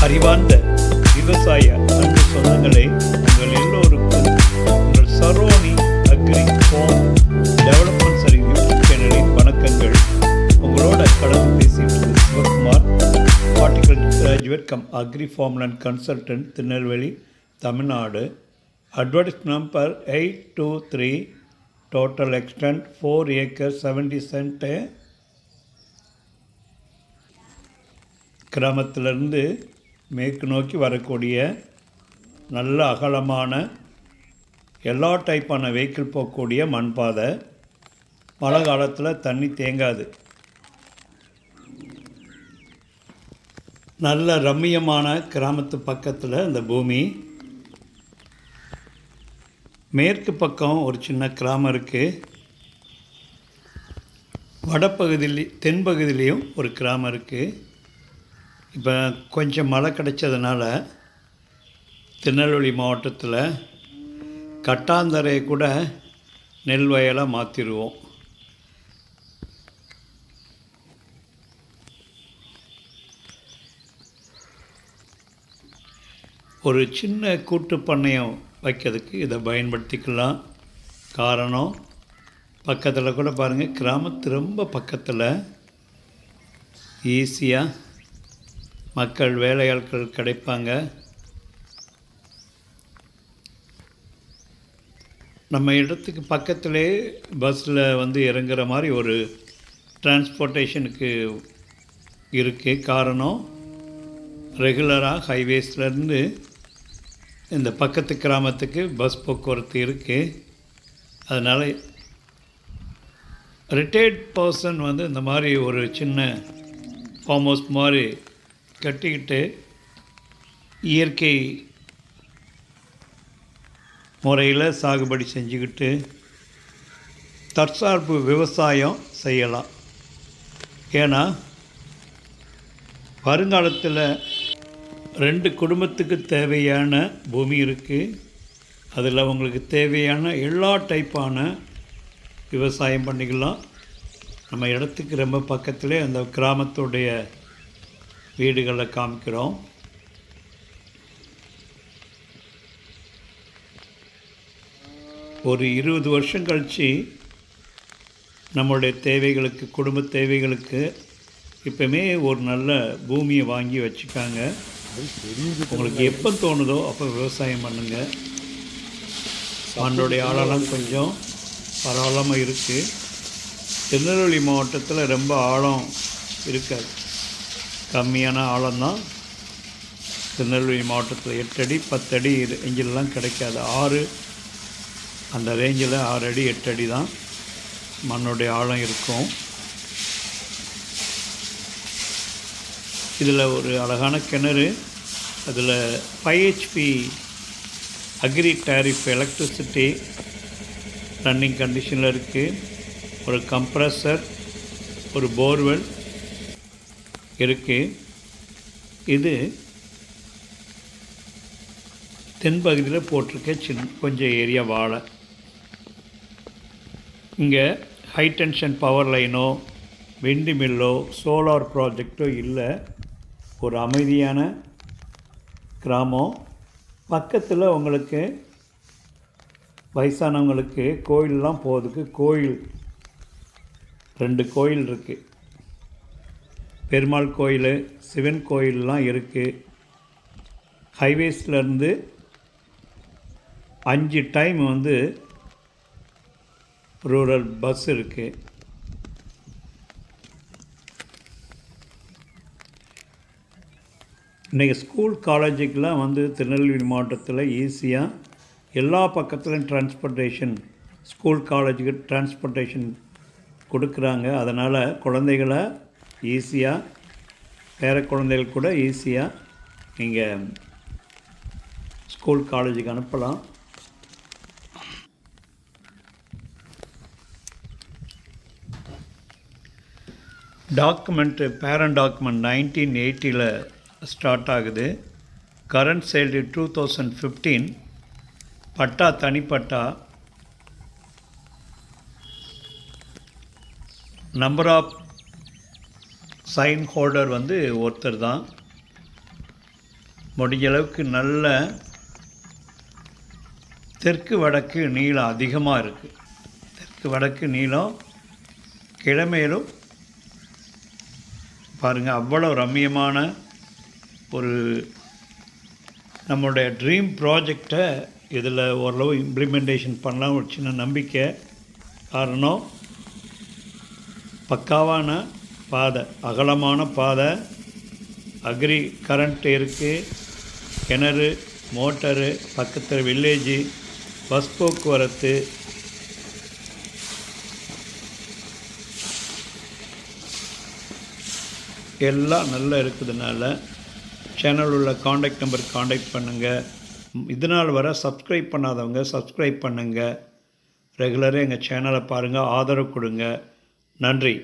அறிவார்ந்த விவசாய அன்பு சொந்தங்களே, உங்கள் எல்லோருக்கும் உங்கள் Saroni agri farm development service YouTube சேனலின் வணக்கங்கள். உங்களோட கலந்து பேசிட்டு Sivakumar, horticulture graduate cum agri farmland consultant, Tirunelveli, Tamil Nadu. Advertise number 823, total extent 4 acres 70 cent. கிராமத்திலிருந்து மேற்கு நோக்கி வரக்கூடிய நல்ல அகலமான எல்லா டைப்பான வெஹிக்கிள் போகக்கூடிய மண் பாதை. மழை காலத்தில் தண்ணி தேங்காது. நல்ல ரம்மியமான கிராமத்து பக்கத்தில் இந்த பூமி. மேற்கு பக்கம் ஒரு சின்ன கிராமம் இருக்குது. தென்பகுதியிலையும் ஒரு கிராமம் இருக்குது. இப்போ கொஞ்சம் மழை கிடைச்சதுனால திருநெல்வேலி மாவட்டத்தில் கட்டாந்தரையை கூட நெல் வயலாக மாற்றிடுவோம். ஒரு சின்ன கூட்டு பண்ணையம் வைக்கிறதுக்கு இதை பயன்படுத்திக்கலாம். காரணம், பக்கத்தில் கூட பாருங்கள், கிராமத்து ரொம்ப பக்கத்தில் ஈஸியாக மக்கள் வேலையாட்கள் கிடைப்பாங்க. நம்ம இடத்துக்கு பக்கத்திலே பஸ்ஸில் இறங்குற மாதிரி ஒரு டிரான்ஸ்போர்ட்டேஷனுக்கு இருக்குது. காரணம், ரெகுலராக ஹைவேஸ்லேருந்து இந்த பக்கத்து கிராமத்துக்கு பஸ் போக்குவரத்து இருக்குது. அதனால் ரிட்டையர்ட் பர்சன் இந்த மாதிரி ஒரு சின்ன ஃபார்ம் ஹவுஸ் மாதிரி கட்டிக்கிட்டு இயற்கை முறையில் சாகுபடி செஞ்சுக்கிட்டு தற்சார்பு விவசாயம் செய்யலாம். ஏன்னா வருங்காலத்தில் 2 குடும்பத்துக்கு தேவையான பூமி இருக்குது. அதில் உங்களுக்கு தேவையான எல்லா டைப்பான விவசாயம் பண்ணிக்கலாம். நம்ம இடத்துக்கு ரொம்ப பக்கத்திலே அந்த கிராமத்துடைய வீடுகளை காமிக்கிறோம். ஒரு 20 வருஷம் கழித்து நம்மளுடைய தேவைகளுக்கு, குடும்ப தேவைகளுக்கு இப்போமே ஒரு நல்ல பூமியை வாங்கி வச்சுக்காங்க. உங்களுக்கு எப்போ தோணுதோ அப்போ விவசாயம் பண்ணுங்கள். மண்ணுடைய ஆழம்லாம் கொஞ்சம் பரவாயில்லாமல் இருக்குது. திருநெல்வேலி மாவட்டத்தில் ரொம்ப ஆழம் இருக்காது, கம்மியான ஆழம்தான். திருநெல்வேலி மாவட்டத்தில் 8 அடி 10 அடி ரேஞ்சிலலாம் கிடைக்காது. 6 அந்த ரேஞ்சில் 6 அடி 8 அடி தான் மண்ணுடைய ஆழம் இருக்கும். இதில் ஒரு அழகான கிணறு, அதில் 5 HP agri tariff electricity running கண்டிஷனில் இருக்குது. ஒரு கம்ப்ரஸர், ஒரு போர்வெல் இருக்குது. இது தென்பகுதியில் போட்டிருக்க கொஞ்சம் ஏரியா வாழை. இங்கே ஹை டென்ஷன் பவர் லைனோ, விண்டு மில்லோ, சோலார் ப்ராஜெக்டோ இல்லை. ஒரு அமைதியான கிராமம். பக்கத்தில் உங்களுக்கு வயசானவங்களுக்கு கோயிலெலாம் போகிறதுக்கு கோயில் 2 கோயில் இருக்குது. பெருமாள் கோயில், சிவன் கோயிலெலாம் இருக்குது. ஹைவேஸ்லேருந்து 5 டைம் ரூரல் பஸ் இருக்குது. இன்றைக்கி ஸ்கூல் காலேஜுக்கெலாம் திருநெல்வேலி மாவட்டத்தில் ஈஸியாக எல்லா பக்கத்துலையும் டிரான்ஸ்போர்ட்டேஷன், ஸ்கூல் காலேஜுக்கு டிரான்ஸ்போர்ட்டேஷன் கொடுக்குறாங்க. அதனால் குழந்தைகளை ஈஸியாக, பேர குழந்தைகள் கூட ஈஸியாக நீங்கள் ஸ்கூல் காலேஜுக்கு அனுப்பலாம். டாக்குமெண்ட்டு, பேரண்ட் டாக்குமெண்ட் 1980 ஸ்டார்ட் ஆகுது. Current salary 2015. பட்டா தனிப்பட்டா நம்பர் ஆஃப் சைன் ஹோல்டர் ஒருத்தர் தான். முடிஞ்ச அளவுக்கு நல்ல தெற்கு வடக்கு நீளம் அதிகமாக இருக்குது. தெற்கு வடக்கு நீளம் கிழமையிலும் பாருங்கள், அவ்வளோ ரம்மியமான ஒரு நம்மளுடைய ட்ரீம் ப்ராஜெக்டை இதில் ஓரளவு இம்ப்ளிமெண்டேஷன் பண்ணலாம் ஒரு சின்ன நம்பிக்கை. காரணம், பக்காவான பாதை, அகலமான பாதை, அக்ரி கரண்ட் இருக்குது, கிணறு, மோட்டரு, பக்கத்தில் வில்லேஜு, பஸ் போக்குவரத்து, எல்லாம் நல்லா இருக்குதுனால சேனல் உள்ள காண்டாக்ட் நம்பருக்கு காண்டாக்ட் பண்ணுங்கள். இதனால் வர சப்ஸ்கிரைப் பண்ணாதவங்க சப்ஸ்கிரைப் பண்ணுங்கள். ரெகுலராக எங்கள் சேனலை பாருங்கள், ஆதரவு கொடுங்க. நன்றி.